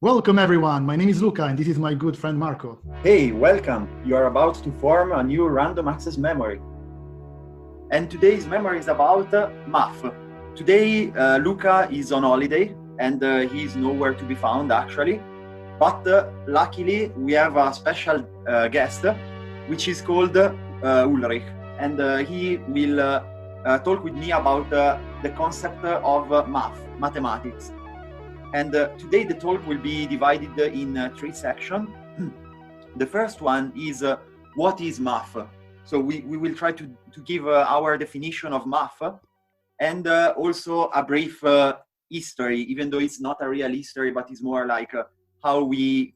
Welcome everyone, my name is Luca and this is my good friend Marco. Hey, welcome! You are about to form a new random access memory. And today's memory is about math. Today, Luca is on holiday and he is nowhere to be found actually. But luckily, we have a special guest, which is called Ulrich. And he will talk with me about the concept of mathematics. And today the talk will be divided in three sections. The first one is what is math? So we will try to give our definition of math and also a brief history, even though it's not a real history, but it's more like how we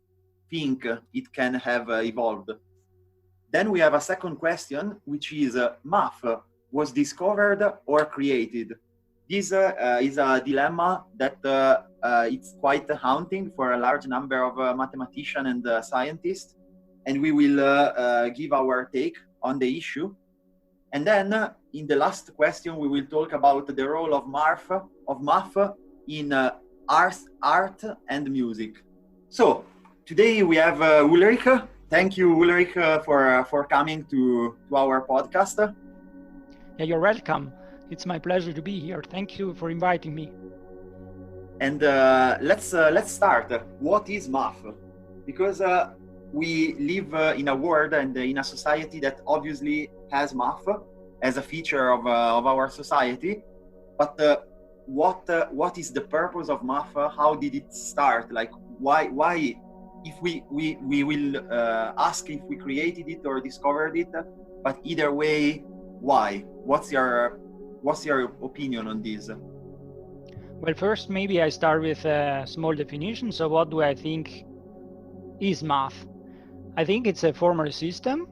think it can have evolved. Then we have a second question, which is math was discovered or created? This is a dilemma that it's quite haunting for a large number of mathematicians and scientists, and we will give our take on the issue. And then in the last question, we will talk about the role of math in art and music. So today we have Ulrich. Thank you, Ulrich, for coming to our podcast. Yeah, you're welcome. It's my pleasure to be here. Thank you for inviting me. And let's start. What is math? Because we live in a world and in a society that obviously has math as a feature of our society. But what is the purpose of math? How did it start? Like why? If we will ask if we created it or discovered it, but either way, why? What's your opinion on this? Well, first, maybe I start with a small definition. So what do I think is math? I think it's a formal system.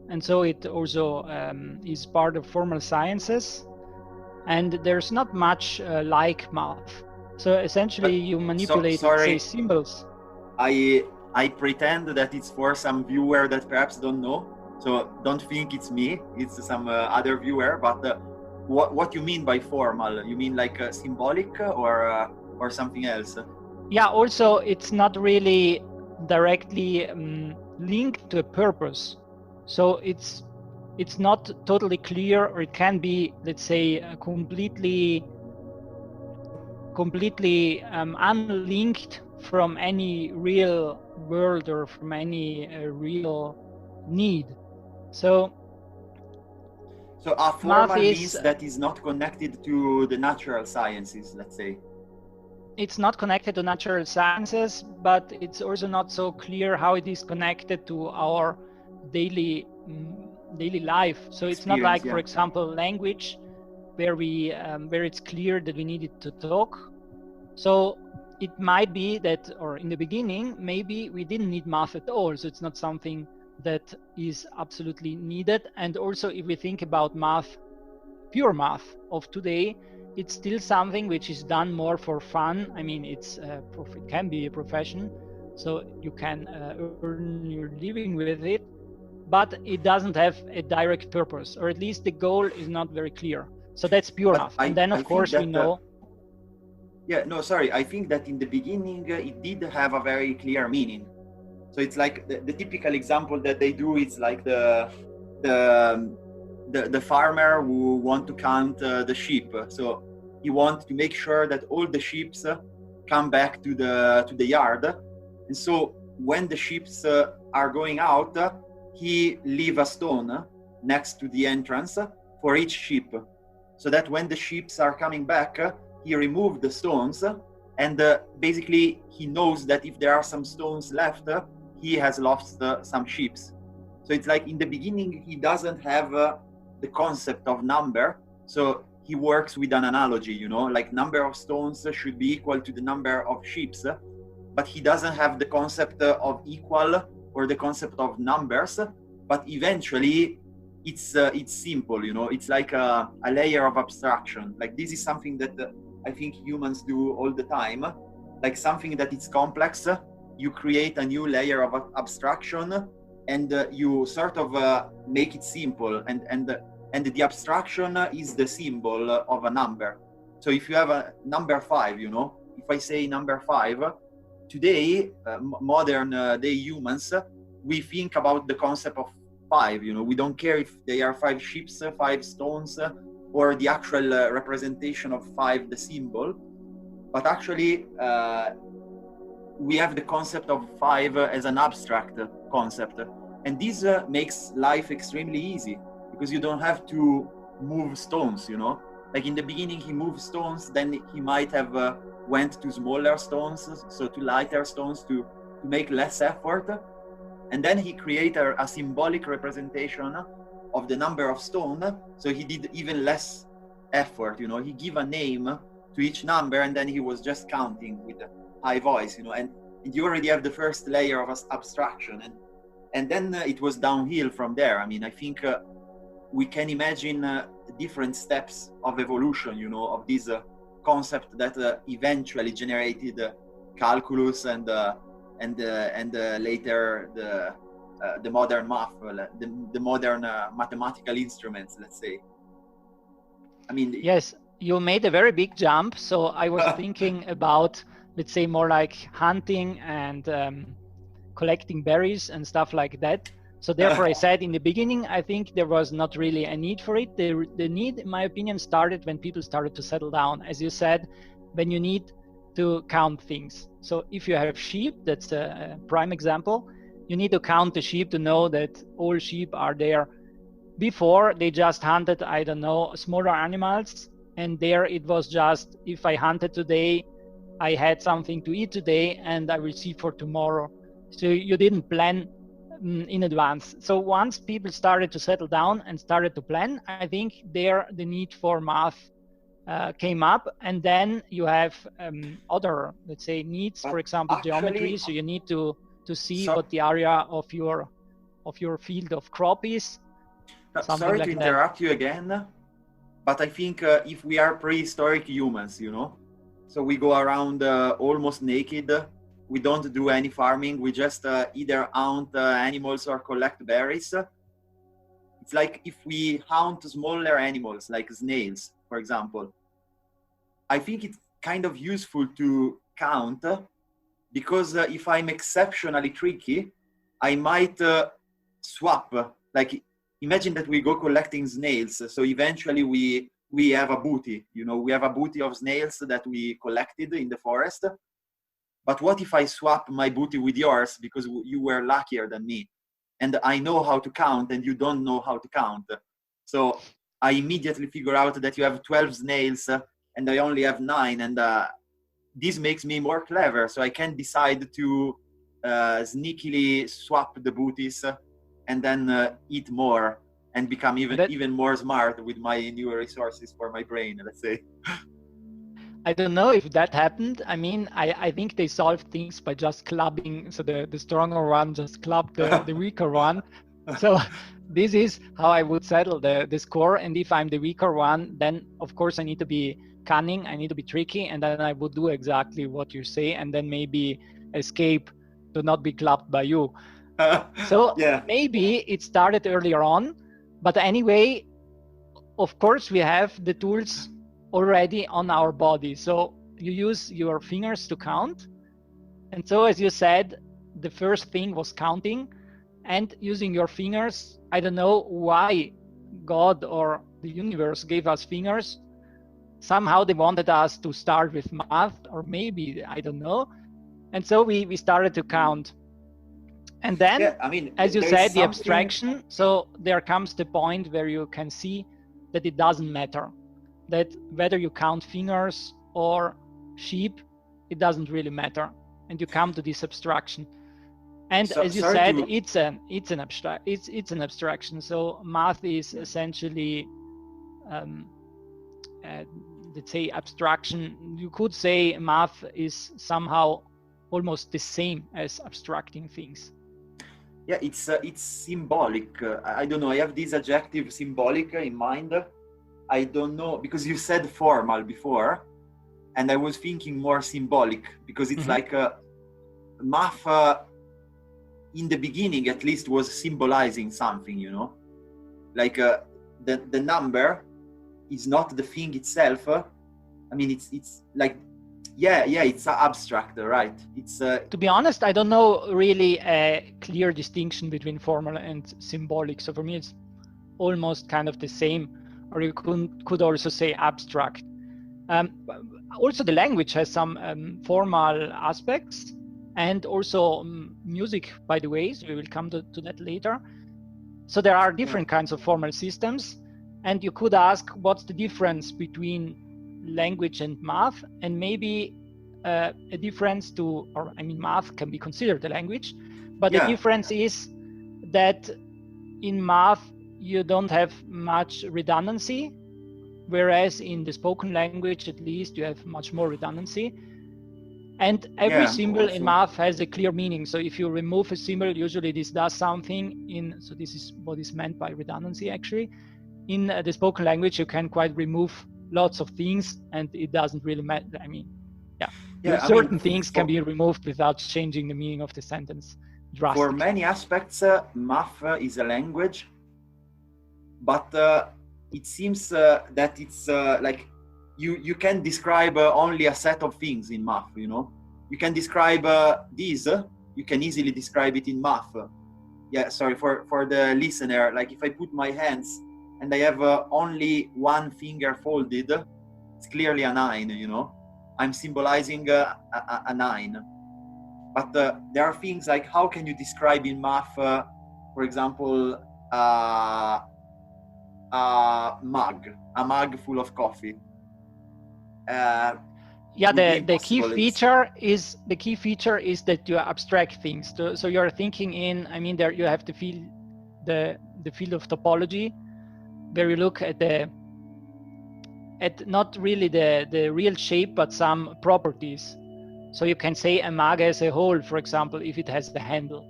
And so it also is part of formal sciences. And there's not much like math. So essentially you manipulate, say, symbols. I pretend that it's for some viewer that perhaps don't know. So don't think it's me, it's some other viewer, but what you mean by formal? You mean like symbolic or something else? Yeah, also it's not really directly linked to a purpose. So it's not totally clear, or it can be, let's say, completely unlinked from any real world or from any real need. So a formal means that is not connected to the natural sciences, let's say. It's not connected to natural sciences, but it's also not so clear how it is connected to our daily life. So it's not like, for example, language, where it's clear that we needed to talk. So it might be that, or in the beginning, maybe we didn't need math at all. So it's not something that is absolutely needed. And also, if we think about math, pure math of today, it's still something which is done more for fun. I mean, it can be a profession, so you can earn your living with it, but it doesn't have a direct purpose, or at least the goal is not very clear. So that's pure math. And then, of course, we know. I think that in the beginning, it did have a very clear meaning. So it's like the typical example that they do is like the farmer who want to count the sheep. So he wants to make sure that all the sheep come back to the yard. And so when the sheep are going out, he leave a stone next to the entrance for each sheep, so that when the sheep are coming back, he remove the stones, and basically he knows that if there are some stones left, he has lost some sheep. So it's like in the beginning, he doesn't have the concept of number. So he works with an analogy, like number of stones should be equal to the number of sheep, but he doesn't have the concept of equal or the concept of numbers. But eventually it's simple, it's like a layer of abstraction. Like this is something that I think humans do all the time. Like something that is complex, you create a new layer of abstraction, and you sort of make it simple, and the abstraction is the symbol of a number. So if you have a number 5, if I say number 5, today, modern day humans, we think about the concept of 5. You know, we don't care if they are 5 ships, 5 stones, or the actual representation of 5, the symbol. But actually, we have the concept of 5 as an abstract concept. And this makes life extremely easy, because you don't have to move stones, you know? Like in the beginning, he moved stones, then he might have went to smaller stones, so to lighter stones to make less effort. And then he created a symbolic representation of the number of stone, so he did even less effort, you know? He gave a name to each number, and then he was just counting with a high voice, you know? And you already have the first layer of abstraction. And then it was downhill from there. I mean, I think we can imagine different steps of evolution, you know, of this concept that eventually generated calculus and later the modern math, the modern mathematical instruments, let's say. I mean, yes, you made a very big jump. So I was thinking about, let's say, more like hunting and collecting berries and stuff like that. So therefore I said in the beginning, I think there was not really a need for it. The need, in my opinion, started when people started to settle down. As you said, when you need to count things. So if you have sheep, that's a prime example, you need to count the sheep to know that all sheep are there. Before, they just hunted, I don't know, smaller animals. And there it was just, if I hunted today, I had something to eat today and I will see for tomorrow. So you didn't plan in advance. So once people started to settle down and started to plan, I think there the need for math came up. And then you have other, let's say, needs, for example, actually, geometry. So you need to see what the area of your field of crop is. Sorry like to interrupt you again, but I think if we are prehistoric humans, you know, so we go around almost naked, we don't do any farming, we just either hunt animals or collect berries. It's like if we hunt smaller animals, like snails, for example, I think it's kind of useful to count, because if I'm exceptionally tricky, I might swap, like, imagine that we go collecting snails. So eventually we have a booty, you know, we have a booty of snails that we collected in the forest. But what if I swap my booty with yours because you were luckier than me? And I know how to count and you don't know how to count. So I immediately figure out that you have 12 snails and I only have 9. And this makes me more clever. So I can decide to sneakily swap the booties and then eat more and become even more smart with my new resources for my brain, let's say. I don't know if that happened. I mean, I think they solved things by just clubbing. So the stronger one just clubbed the weaker one. So this is how I would settle the score. And if I'm the weaker one, then of course I need to be cunning, I need to be tricky, and then I would do exactly what you say, and then maybe escape to not be clubbed by you. So yeah, maybe it started earlier on, but anyway, of course we have the tools already on our body. So you use your fingers to count. And so as you said, the first thing was counting and using your fingers. I don't know why God or the universe gave us fingers. Somehow they wanted us to start with math, or maybe, I don't know. And so we started to count. And then, yeah, I mean, as you said, the abstraction. So there comes the point where you can see that it doesn't matter, that whether you count fingers or sheep, it doesn't really matter. And you come to this abstraction. And as you said, it's an abstraction. So math is essentially, let's say, abstraction. You could say math is somehow almost the same as abstracting things. Yeah, it's symbolic. I don't know. I have this adjective symbolic in mind. I don't know, because you said formal before, and I was thinking more symbolic, because it's like math in the beginning, at least, was symbolizing something, you know, like the number is not the thing itself. I mean, it's like Yeah, it's abstract, right? It's to be honest, I don't know really a clear distinction between formal and symbolic. So for me, it's almost kind of the same, or you could also say abstract. Also, the language has some formal aspects, and also music, by the way. So we will come to that later. So there are different kinds of formal systems, and you could ask what's the difference between language and math, and maybe a difference to, or I mean, math can be considered a language, but the difference is that in math you don't have much redundancy, whereas in the spoken language, at least, you have much more redundancy. And every symbol in math has a clear meaning. So if you remove a symbol, usually this does something so this is what is meant by redundancy, actually. In the spoken language, you can quite remove lots of things, and it doesn't really matter. I mean, certain things can be removed without changing the meaning of the sentence drastically. For many aspects, math is a language, but it seems that it's like you can describe only a set of things in math. You can describe this. You can easily describe it in math. Sorry for the listener. Like if I put my hands and I have only one finger folded, it's clearly a 9. I'm symbolizing a 9. But there are things like, how can you describe in math, for example, a mug full of coffee? The key feature is that you abstract things. So you're thinking in, I mean, there you have to feel the field of topology, where you look at not really the real shape, but some properties. So you can say a mug has a hole, for example, if it has the handle,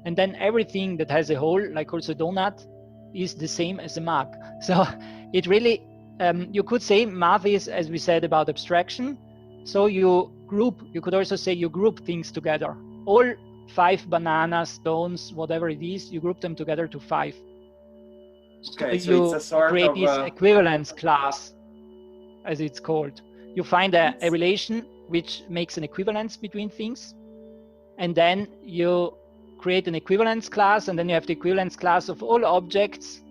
and then everything that has a hole, like also donut, is the same as a mug. So it really, you could say math is, as we said, about abstraction. So you could also say you group things together. All 5 bananas, stones, whatever it is, you group them together to 5. Okay, so you it's a sort create of this equivalence class, as it's called. You find a relation which makes an equivalence between things, and then you create an equivalence class, and then you have the equivalence class of all objects,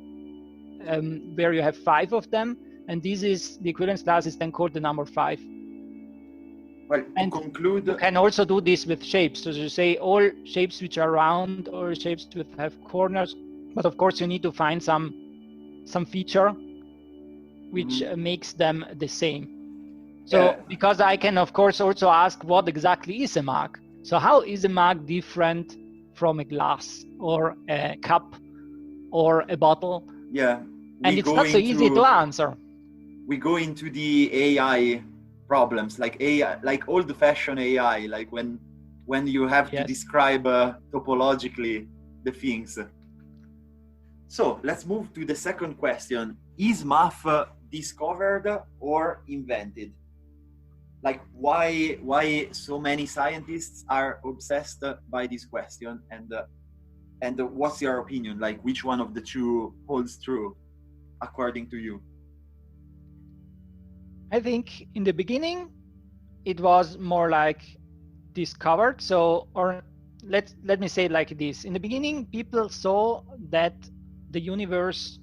where you have 5 of them, and this is the equivalence class is then called the number 5. Well, to conclude, you can also do this with shapes. So you say all shapes which are round, or shapes which have corners, but of course you need to find some feature which makes them the same. So because I can of course also ask what exactly is a mug. So how is a mug different from a glass or a cup or a bottle? And it's not so easy to answer. We go into the AI problems, like AI, like old-fashioned AI, like when you have to describe topologically the things. So let's move to the second question. Is math discovered or invented? Like why so many scientists are obsessed by this question, and what's your opinion? Like which one of the two holds true according to you? I think in the beginning it was more like discovered. So, or let me say it like this. In the beginning, people saw that the universe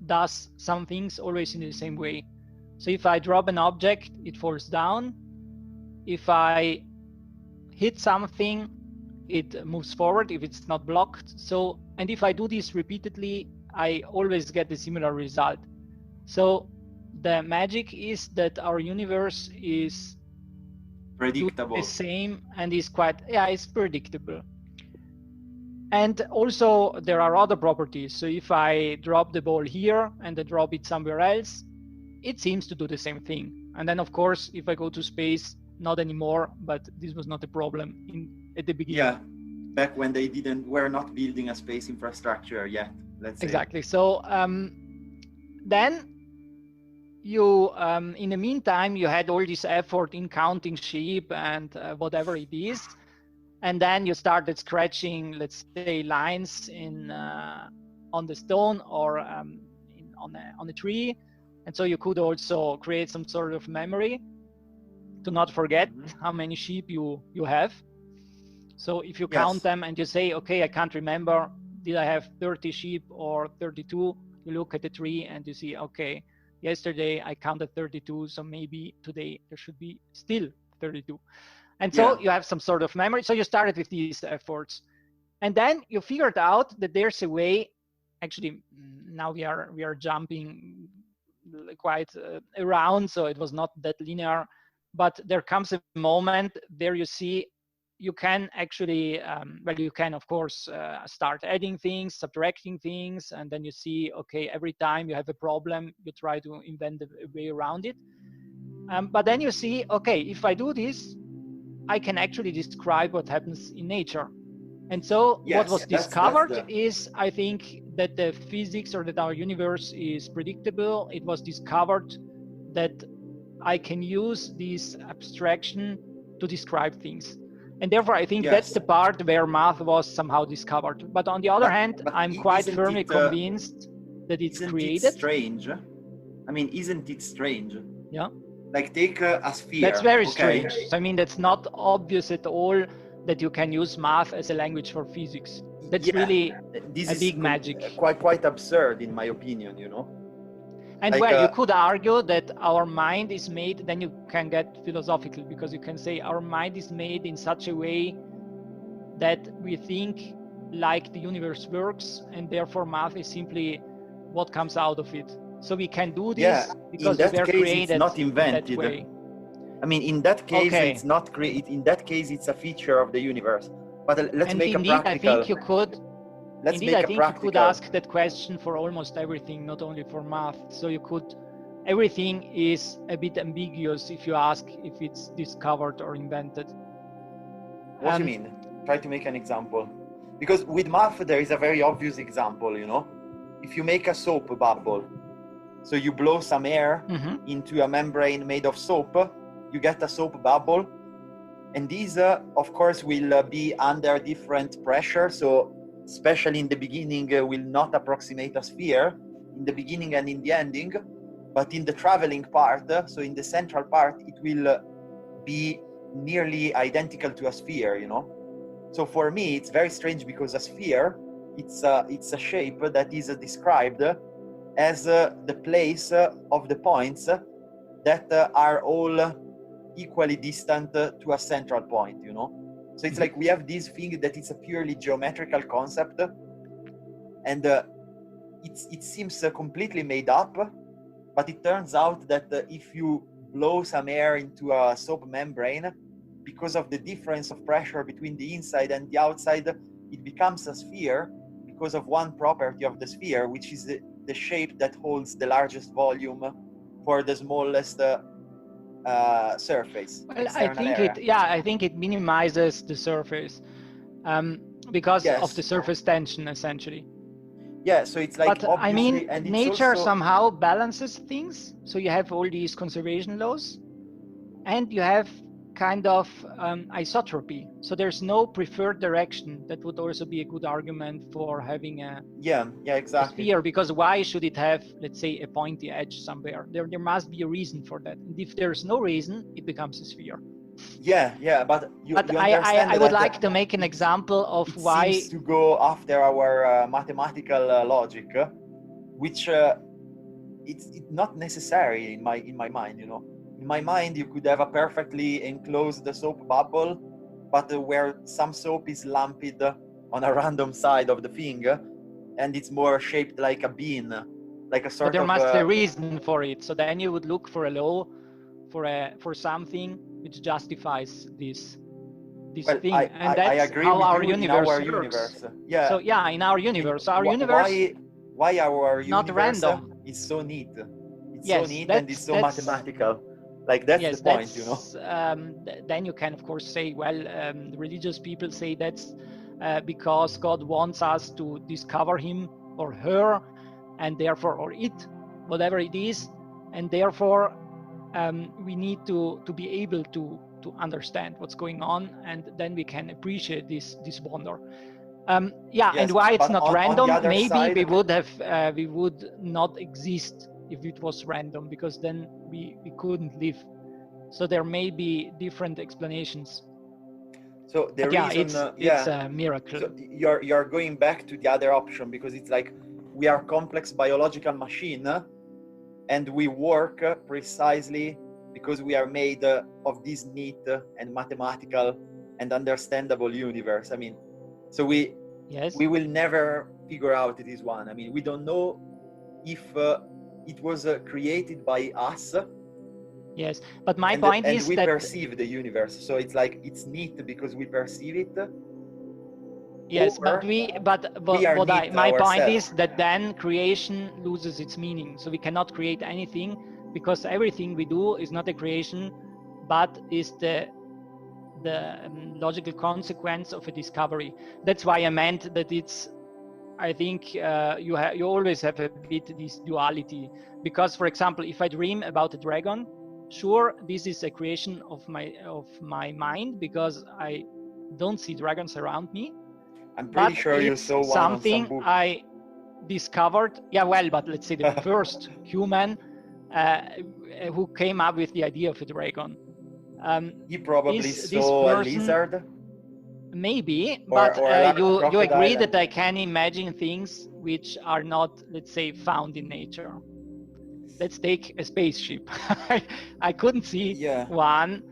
does some things always in the same way. So if I drop an object, it falls down. If I hit something, it moves forward if it's not blocked. So, and if I do this repeatedly, I always get a similar result. So the magic is that our universe is predictable, the same, and is quite, it's predictable. And also there are other properties. So if I drop the ball here and I drop it somewhere else, it seems to do the same thing. And then of course, if I go to space, not anymore, but this was not a problem at the beginning. Yeah, back when they were not building a space infrastructure yet, let's say. Exactly. So then you, in the meantime, you had all this effort in counting sheep and whatever it is. And then you started scratching, let's say, lines on the stone or on a tree. And so you could also create some sort of memory. to not forget how many sheep you have. So if you count them and you say, okay, I can't remember, did I have 30 sheep or 32? You look at the tree and you see, okay, yesterday I counted 32, so maybe today there should be still 32. And so you have some sort of memory. So you started with these efforts. And then you figured out that there's a way, actually now we are jumping quite around, so it was not that linear, but there comes a moment where you see you can actually, well, you can of course start adding things, subtracting things, and then you see, okay, every time you have a problem, you try to invent a way around it. But then you see, okay, if I do this, I can actually describe what happens in nature. And so what was discovered is, I think, that the physics or that our universe is predictable. It was discovered that I can use this abstraction to describe things. And therefore, I think that's the part where math was somehow discovered. But on the other hand, I'm quite firmly convinced that it's created. Isn't it strange? I mean, isn't it strange? Yeah. Like take a sphere. That's very strange. So, I mean, that's not obvious at all that you can use math as a language for physics. That's really a big magic. Quite absurd, in my opinion, you know. And like, well, you could argue that our mind is made, then you can get philosophical, because you can say our mind is made in such a way that we think like the universe works, and therefore math is simply what comes out of it. So we can do this because we were created it's not invented. that way. I mean, in that case, it's not created. In that case, it's a feature of the universe. But let's make a practical. I think you could. Indeed, I think you could ask that question for almost everything, not only for math. So you could, everything is a bit ambiguous if you ask if it's discovered or invented. What do you mean? Try to make an example. Because with math, there is a very obvious example, you know. If you make a soap bubble, so you blow some air into a membrane made of soap, you get a soap bubble. And these, of course, will be under different pressure. So especially in the beginning, will not approximate a sphere in the beginning and in the ending, but in the traveling part, so in the central part, it will be nearly identical to a sphere, you know. So for me, it's very strange, because a sphere, it's a shape that is described as the place of the points that are all equally distant to a central point, you know. So it's like we have this thing that it's a purely geometrical concept, and it seems completely made up, but it turns out that if you blow some air into a soap membrane, because of the difference of pressure between the inside and the outside, it becomes a sphere because of one property of the sphere, which is the shape that holds the largest volume for the smallest surface. Well, I think it minimizes the surface because of the surface tension, essentially. Yeah, so it's like, but I mean, nature somehow balances things. So you have all these conservation laws, and you have kind of isotropy. So there's no preferred direction. That would also be a good argument for having a exactly. sphere, because why should it have, let's say, a pointy edge somewhere? There must be a reason for that. And if there's no reason, it becomes a sphere. But I would like to make an example of why seems to go after our mathematical logic, which it's not necessary in my mind, you know. In my mind, you could have a perfectly enclosed soap bubble, but where some soap is lumped on a random side of the thing, and it's more shaped like a bean, like a sort of. But there must be a reason for it. So then you would look for a law, for something which justifies this thing, and that's I agree how with our you universe in our universe. universe. Yeah. So yeah, in our universe, why our universe not random is so neat. It's yes, so neat and it's so mathematical. Like that's the point, you know. Then you can of course say, well, religious people say that's because God wants us to discover him or her, and therefore, or it, whatever it is, and therefore we need to be able to understand what's going on, and then we can appreciate this wonder. Yes, and why it's not random? Maybe side, we would not exist if it was random, because then we couldn't live. So there may be different explanations. So the But reason, it's a miracle. So you're going back to the other option, because it's like we are complex biological machine, and we work precisely because we are made of this neat and mathematical and understandable universe. I mean, so we will never figure out this one. I mean, we don't know if it was created by us. Yes, but my point is we that perceive the universe, so it's like it's neat because we perceive it. Yes, but my point is that then creation loses its meaning. So we cannot create anything, because everything we do is not a creation, but is the logical consequence of a discovery. That's why I meant that it's. I think you always have a bit this duality, because, for example, if I dream about a dragon, sure, this is a creation of my mind, because I don't see dragons around me. I'm pretty sure you saw one something on some book. I discovered. Yeah, well, but let's say the first human who came up with the idea of a dragon. He probably saw a lizard. Maybe, but you agree that I can imagine things which are not, let's say, found in nature. Let's take a spaceship. I couldn't see one,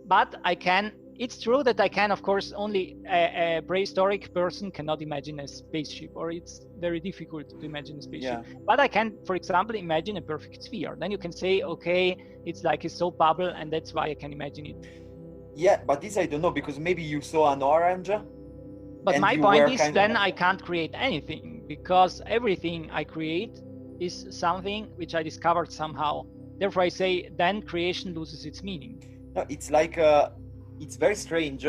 but I can. It's true that I can, of course, only a prehistoric person cannot imagine a spaceship, or it's very difficult to imagine a spaceship. Yeah. But I can, for example, imagine a perfect sphere. Then you can say, okay, it's like a soap bubble, and that's why I can imagine it. Yeah, but this I don't know, because maybe you saw an orange. But my point is, then I can't create anything, because everything I create is something which I discovered somehow. Therefore, I say then creation loses its meaning. No, it's like it's very strange.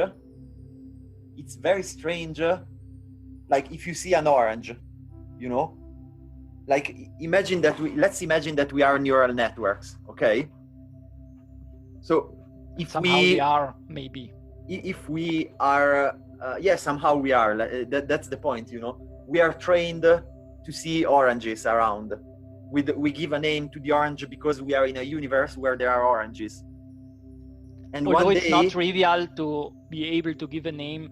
It's very strange. Like if you see an orange, you know, like imagine that let's imagine that we are neural networks, okay? So if somehow we are, maybe. If we are, yeah, somehow we are. That's the point, you know. We are trained to see oranges around. We give a name to the orange because we are in a universe where there are oranges. And although it's not trivial to be able to give a name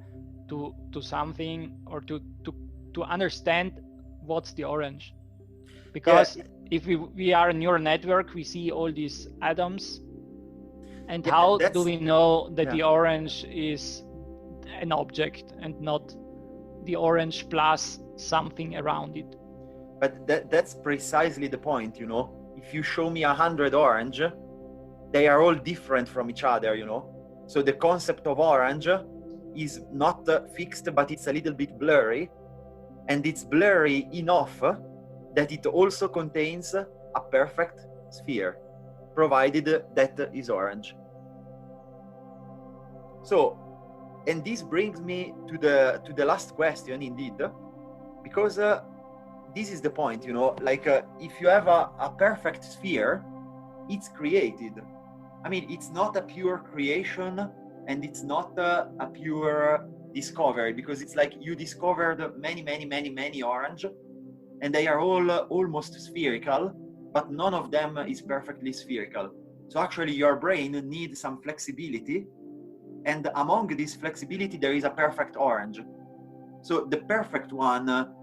to something, or to understand what's the orange, because if we are a neural network, we see all these atoms, and how do we know that the orange is an object and not the orange plus something around it? But that's precisely the point, you know. If you show me 100 orange, they are all different from each other, you know. So the concept of orange is not fixed, but it's a little bit blurry, and it's blurry enough that it also contains a perfect sphere, provided that is orange. So, and this brings me to the last question, indeed, because this is the point, you know. Like if you have a perfect sphere, it's created. I mean, it's not a pure creation, and it's not a pure discovery, because it's like you discovered many orange, and they are all almost spherical, but none of them is perfectly spherical. So actually your brain needs some flexibility, and among this flexibility there is a perfect orange. So the perfect one,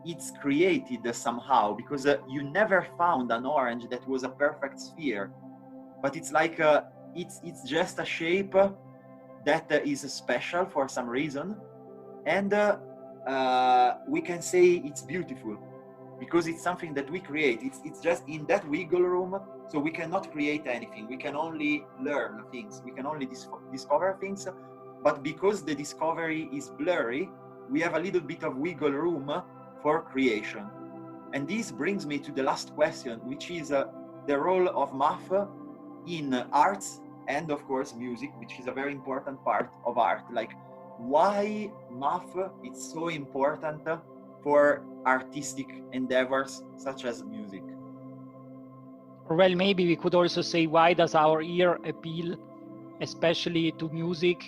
it's created somehow, because you never found an orange that was a perfect sphere. But it's like it's just a shape that is special for some reason, and we can say it's beautiful because it's something that we create. It's just in that wiggle room, so we cannot create anything. We can only learn things. We can only discover things. But because the discovery is blurry, we have a little bit of wiggle room for creation. And this brings me to the last question, which is the role of math in arts and, of course, music, which is a very important part of art. Like, why math is so important for artistic endeavors such as music? Well, maybe we could also say, why does our ear appeal especially to music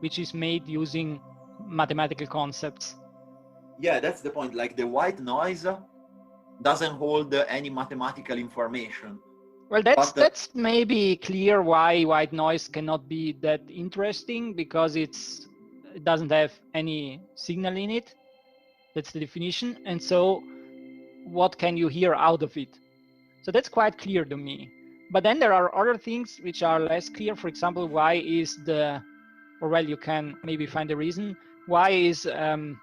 which is made using mathematical concepts? Yeah, that's the point. Like, the white noise doesn't hold any mathematical information. Well, that's maybe clear why white noise cannot be that interesting, because it doesn't have any signal in it. That's the definition. And so what can you hear out of it? So that's quite clear to me. But then there are other things which are less clear. For example, why is you can maybe find a reason. Why is a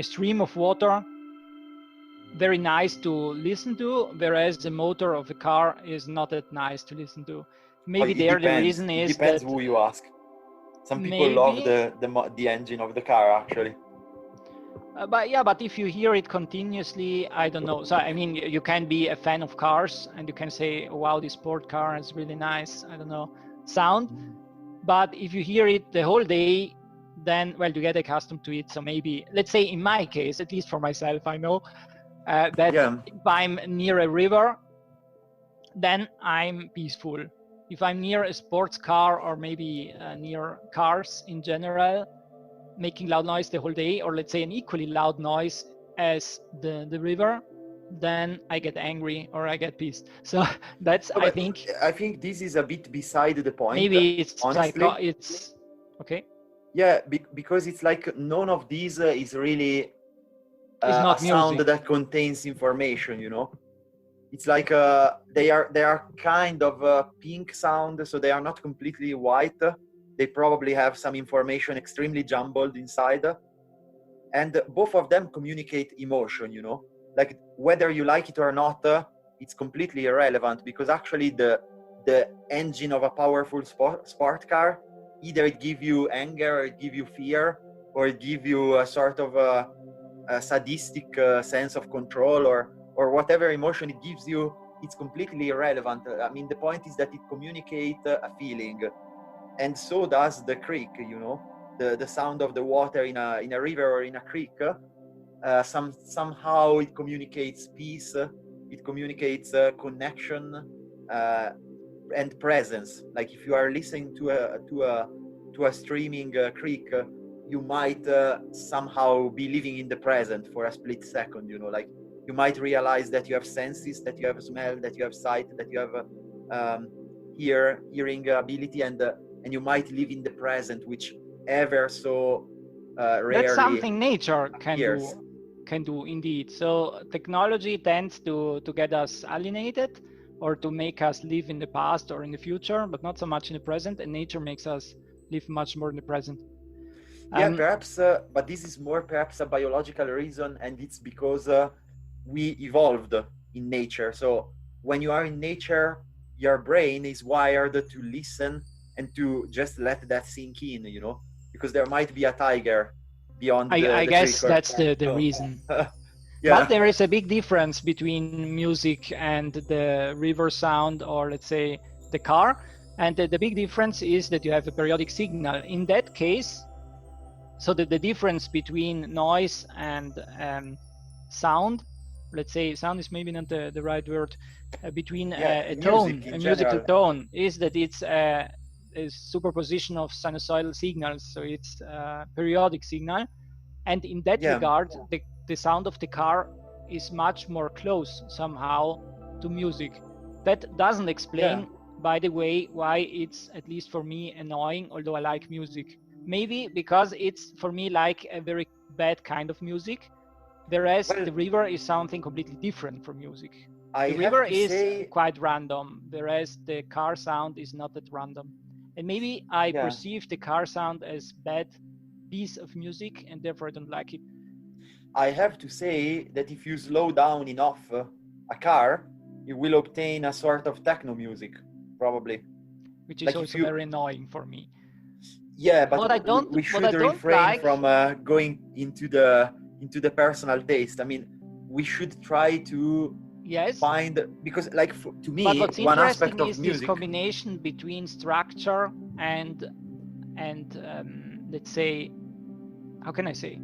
stream of water very nice to listen to, whereas the motor of a car is not that nice to listen to? Maybe the reason is it depends who you ask. Some people love the engine of the car, actually. But if you hear it continuously, I don't know. So I mean, you can be a fan of cars and you can say, oh, wow, this sport car is really nice, I don't know, sound. But if you hear it the whole day, then, well, you get accustomed to it. So maybe, let's say in my case, at least for myself, I know that if I'm near a river, then I'm peaceful. If I'm near a sports car, or maybe near cars in general, making loud noise the whole day, or let's say an equally loud noise as the river, then I get angry or I get pissed. So that's, I think this is a bit beside the point. Maybe it's honestly. It's okay. Yeah, because it's like none of these is really a sound that contains information, you know. It's like they are kind of pink sound, so they are not completely white. They probably have some information extremely jumbled inside, and both of them communicate emotion, you know. Like whether you like it or not, it's completely irrelevant, because actually the engine of a powerful sport car, either it give you anger, or it give you fear, or it give you a sort of a sadistic sense of control, or whatever emotion it gives you, it's completely irrelevant. I mean, the point is that it communicates a feeling, and so does the creek, you know, the sound of the water in a river or in a creek. Somehow it communicates peace, it communicates connection and presence. Like if you are listening to a streaming creek, you might somehow be living in the present for a split second, you know, like you might realize that you have senses, that you have smell, that you have sight, that you have hearing ability, and you might live in the present, which ever so rarely. That's something nature can do indeed. So technology tends to get us alienated, or to make us live in the past or in the future, but not so much in the present. And nature makes us live much more in the present. Yeah, perhaps, but this is more perhaps a biological reason, and it's because we evolved in nature. So when you are in nature, your brain is wired to listen and to just let that sink in, you know, because there might be a tiger beyond I guess that's the reason. Yeah. But there is a big difference between music and the river sound, or let's say the car. And the big difference is that you have a periodic signal. In that case, so the difference between noise and sound, let's say sound is maybe not the right word, between a tone, a musical tone, is that it's a superposition of sinusoidal signals. So it's a periodic signal. And in that regard, the sound of the car is much more close somehow to music. That doesn't explain, by the way, why it's, at least for me, annoying, although I like music. Maybe because it's, for me, like a very bad kind of music, whereas the river is something completely different from music. The river is quite random, whereas the car sound is not that random. And maybe I perceive the car sound as bad piece of music, and therefore I don't like it. I have to say that if you slow down enough a car, you will obtain a sort of techno music, probably. Which is like also very annoying for me. Yeah, but we should refrain from going into the personal taste. I mean, we should try to find, because like to me, one aspect of music, this combination between structure and let's say, how can I say?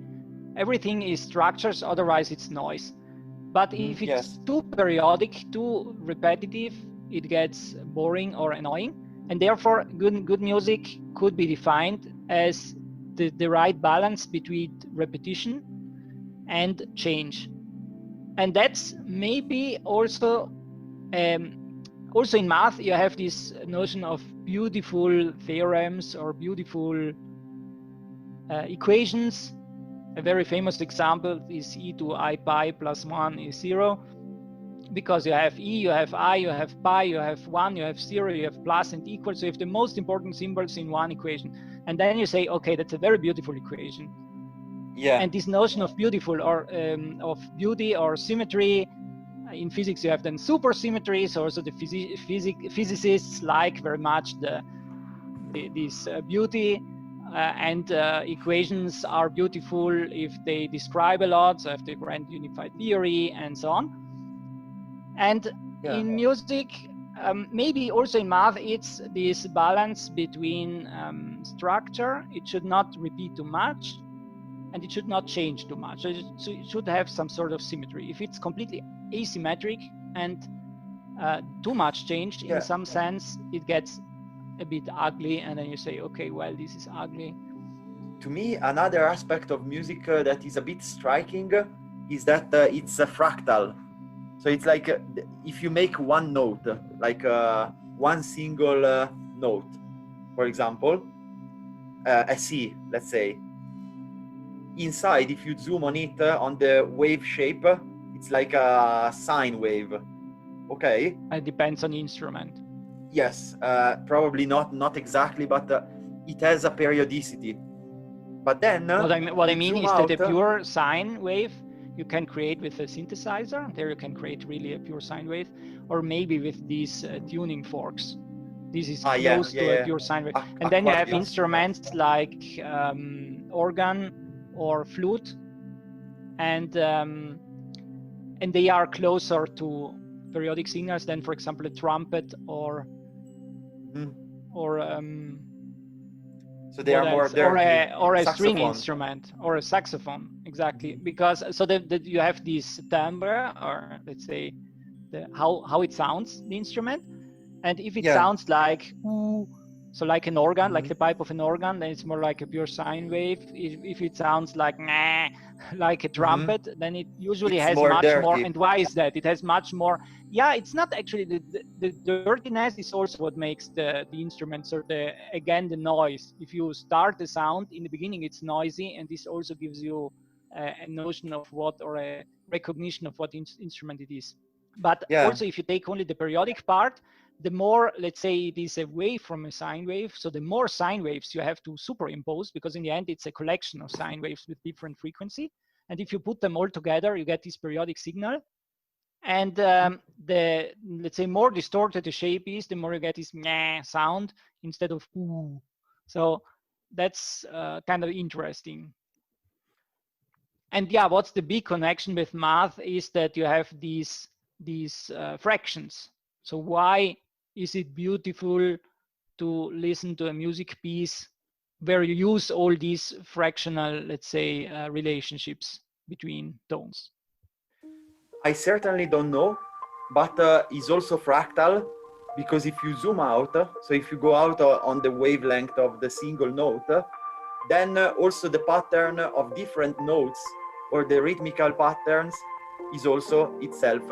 Everything is structures, otherwise it's noise. But if it's too periodic, too repetitive, it gets boring or annoying. And therefore, good music could be defined as the right balance between repetition and change. And that's maybe also Also in math, you have this notion of beautiful theorems or beautiful equations. A very famous example is e to I pi plus 1 is 0, because you have e, you have I, you have pi, you have 1, you have 0, you have plus and equal. So you have the most important symbols in one equation. And then you say, okay, that's a very beautiful equation. Yeah. And this notion of beautiful or of beauty or symmetry, in physics you have then supersymmetry. So also the physicists like very much this beauty, and equations are beautiful if they describe a lot, so if they grant unified theory and so on. And in music, maybe also in math, it's this balance between structure. It should not repeat too much, and it should not change too much. So it should have some sort of symmetry. If it's completely asymmetric and too much change in some sense, it gets a bit ugly, and then you say, okay, well, this is ugly. To me, another aspect of music that is a bit striking is that it's a fractal. So it's like if you make one note, like one single note, for example, a C, let's say. Inside, if you zoom on it, on the wave shape, it's like a sine wave. Okay? It depends on the instrument. Yes, probably not exactly, but it has a periodicity. But then what I mean is that a pure sine wave you can create with a synthesizer. There you can create really a pure sine wave, or maybe with these tuning forks. This is close to a pure sine wave. And then you have instruments like organ or flute, and they are closer to periodic signals than, for example, a trumpet or so they are more dirty. Or a string instrument or a saxophone, exactly, because so that you have this timbre, or let's say how it sounds, the instrument, and if it sounds like ooh, so like an organ, like the pipe of an organ, then it's more like a pure sine wave. If it sounds like nah, like a trumpet, then it usually has much more. And why is that? It has much more. Yeah, it's not actually the dirtiness is also what makes the instrument. So again, the noise. If you start the sound in the beginning, it's noisy, and this also gives you a notion of what, or a recognition of what instrument it is. But also, if you take only the periodic part, the more, let's say, it is away from a sine wave, so the more sine waves you have to superimpose, because in the end it's a collection of sine waves with different frequency. And if you put them all together, you get this periodic signal. And the, let's say, more distorted the shape is, the more you get this meh sound instead of ooh. So that's kind of interesting. And yeah, what's the big connection with math is that you have these fractions. So why is it beautiful to listen to a music piece where you use all these fractional, let's say, relationships between tones? I certainly don't know, but it's also fractal, because if you zoom out, so if you go out on the wavelength of the single note, then also the pattern of different notes, or the rhythmical patterns, is also itself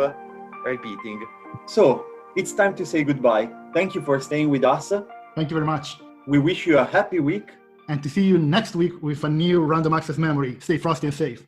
repeating. So it's time to say goodbye. Thank you for staying with us. Thank you very much. We wish you a happy week. And to see you next week with a new random access memory. Stay frosty and safe.